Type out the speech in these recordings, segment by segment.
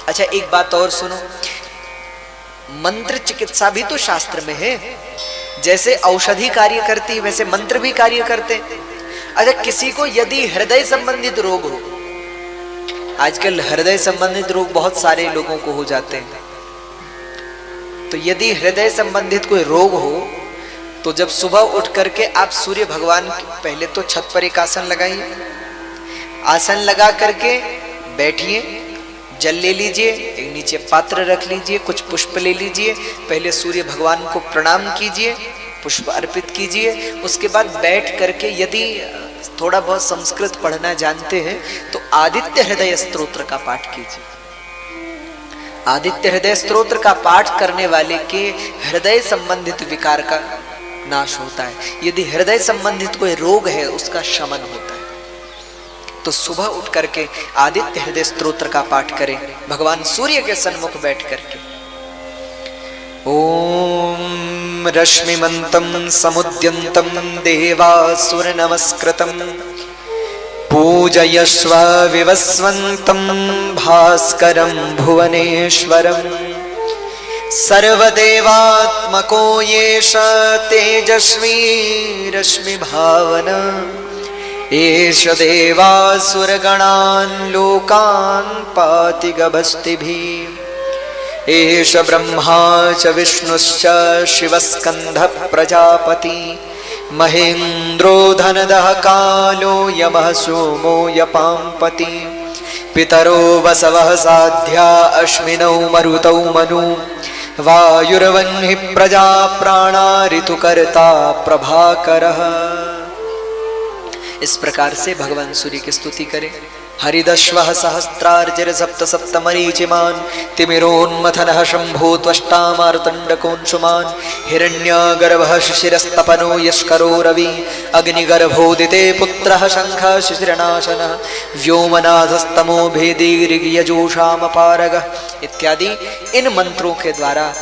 अच्छा एक बात और सुनो, मंत्र चिकित्सा भी तो शास्त्र में है। जैसे औषधि कार्य करती है वैसे मंत्र भी कार्य करते हैं। अच्छा किसी को यदि हृदय संबंधित रोग हो, आजकल हृदय संबंधित रोग बहुत सारे लोगों को हो जाते हैं, तो यदि हृदय संबंधित कोई रोग हो तो जब सुबह उठ करके आप सूर्य भगवान पहले तो छत पर एक आसन लगाइए, आसन लगा करके बैठिए, जल ले लीजिए, एक नीचे पात्र रख लीजिए, कुछ पुष्प ले लीजिए, पहले सूर्य भगवान को प्रणाम कीजिए, पुष्प अर्पित कीजिए। उसके बाद बैठ करके यदि थोड़ा बहुत संस्कृत पढ़ना जानते हैं तो आदित्य हृदय स्तोत्र का पाठ कीजिए। आदित्य हृदय स्तोत्र का पाठ करने वाले के हृदय संबंधित विकार का नाश होता है। यदि हृदय संबंधित कोई रोग है उसका शमन होता है। तो सुबह उठ करके आदित्य हृदय स्तोत्र का पाठ करें भगवान सूर्य के सन्मुख बैठ करके। ओम रश्मिमन्तं समुद्यन्तं देवासुर नमस्कृतं पूजयस्व विवस्वन्तं भास्करं भुवनेश्वरं सर्वदेवात्मको येष तेजस्वी रश्मिभावना एष देवासुरगणान् लोकान् पाति गभस्तिभिः एष ब्रह्मा च विष्णुश्च शिवस्कन्धः प्रजापति महेन्द्रो धनदः कालो यमः सोमो यपाम्पति पितरो वसवः साध्या अश्विनौ मरुतौ मनु वायुर्वह्निः प्रजा प्राणा ऋतुकर्ता प्रभाकरः। इस प्रकार से भगवान सूर्य की स्तुति करें। हरिदश्वः सहस्रार्चिर सप्त सप्त मरीचिमान् तिमिरोन्मथनः शम्भो त्वष्टा मार्तण्डकोऽंशुमान् हिरण्यगर्भः शिशिरस्तपनो यस्करो रवि अग्निगर्भोदिते पुत्रः शङ्खः शिशिरनाशनः व्योमनाथस्तमो भेदी ऋग्यजोषामपारगः इत्यादि इन मंत्रों के द्वारा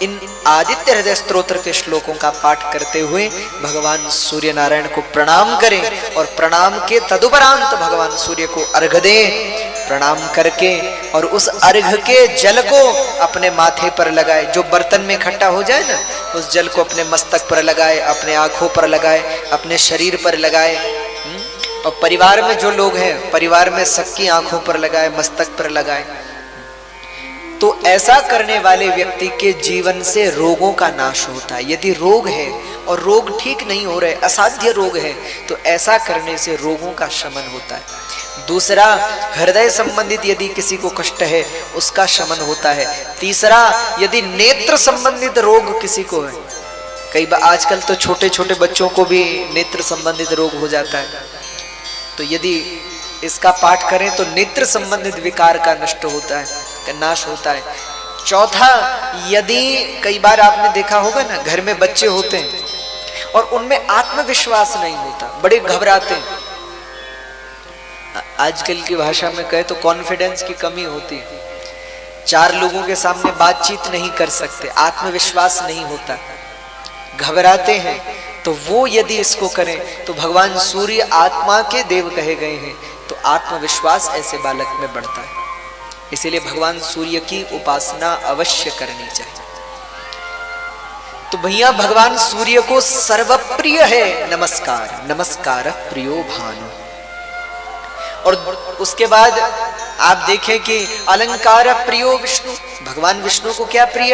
इन आदित्य हृदय स्तोत्र के श्लोकों का पाठ करते हुए भगवान सूर्य नारायण को प्रणाम करें और प्रणाम के तदुपरांत भगवान सूर्य को अर्घ दें। प्रणाम करके और उस अर्घ के जल को अपने माथे पर लगाए, जो बर्तन में इकट्ठा हो जाए ना उस जल को अपने मस्तक पर लगाए, अपने आंखों पर लगाए, अपने शरीर पर लगाए। और परिवार में जो लोग हैं परिवार में सबकी आंखों पर लगाए, मस्तक पर लगाए। तो ऐसा करने वाले व्यक्ति के जीवन से रोगों का नाश होता है। यदि रोग है और रोग ठीक नहीं हो रहे, असाध्य रोग है, तो ऐसा करने से रोगों का शमन होता है। दूसरा, हृदय संबंधित यदि किसी को कष्ट है उसका शमन होता है। तीसरा, यदि नेत्र संबंधित रोग किसी को है, कई बार आजकल तो छोटे छोटे बच्चों को भी नेत्र संबंधित रोग हो जाता है, तो यदि इसका पाठ करें तो नेत्र संबंधित विकार का नष्ट होता है, का नाश होता है। चौथा, यदि कई बार आपने देखा होगा ना घर में बच्चे होते हैं और उनमें आत्मविश्वास नहीं होता, बड़े घबराते हैं, आजकल की भाषा में कहे तो कॉन्फिडेंस की कमी होती है, चार लोगों के सामने बातचीत नहीं कर सकते, आत्मविश्वास नहीं होता, घबराते हैं। तो वो यदि इसको करें तो भगवान सूर्य आत्मा के देव कहे गए हैं, तो आत्मविश्वास ऐसे बालक में बढ़ता है। इसीलिए भगवान सूर्य की उपासना अवश्य करनी चाहिए। तो भैया भगवान सूर्य को सर्वप्रिय है नमस्कार, नमस्कार प्रियो भानु। और उसके बाद आप देखें कि अलंकार प्रियो विष्णु, भगवान विष्णु को क्या प्रिय